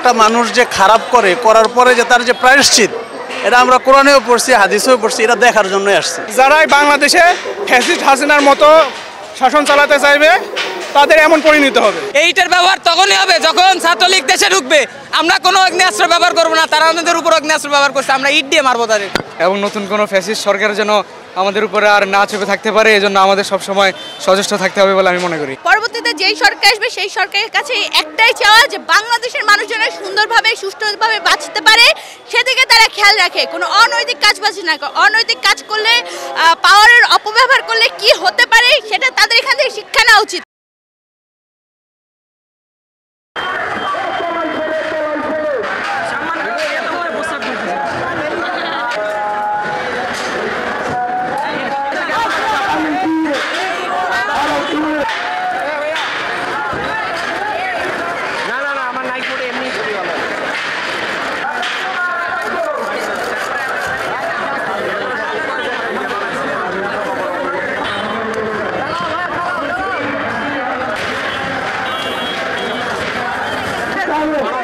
একটা মানুষ যে খারাপ করে, করার পরে যে তার যে প্রায়শ্চিত, এটা আমরা কোরআনেও পড়ছি, হাদিসেও পড়ছি, এটা দেখার জন্যই আসছে। যারাই বাংলাদেশে ফ্যাসিস্ট হাসিনার মতো শাসন চালাতে চাইবে তাদের এমন পরিণত হবে। এইটার ব্যবহার তখনই হবে যখন ছাত্রলীগ দেশে ঢুকবে। আমরা কোনো অগ্নেয়াস্ত্র ব্যবহার করবো না, তারা আমাদের উপর অগ্নেয়াস্ত্র ব্যবহার করছে, আমরা ইট দিয়ে মারবো তাদের। এবং নতুন কোনো ফ্যাসিস্ট সরকার যেন আমাদের উপরে আর না চেপে থাকতে পারে, এজন্য আমাদের সবসময় সচেষ্ট থাকতে হবে বলে আমি মনে করি। পরবর্তীতে যেই সরকার আসবে সেই সরকারের কাছে একটাই চাওয়া যে বাংলাদেশের মানুষজন সুন্দরভাবে সুষ্ঠুভাবে বাঁচতে পারে, সেদিকে তারা খেয়াল রাখে। কোনো অনৈতিক কাজ বাঁচে না, অনৈতিক কাজ করলে, পাওয়ারের অপব্যবহার করলে কি হতে পারে সেটা তাদের এখান থেকে শিক্ষা নেওয়া উচিত। Vamos!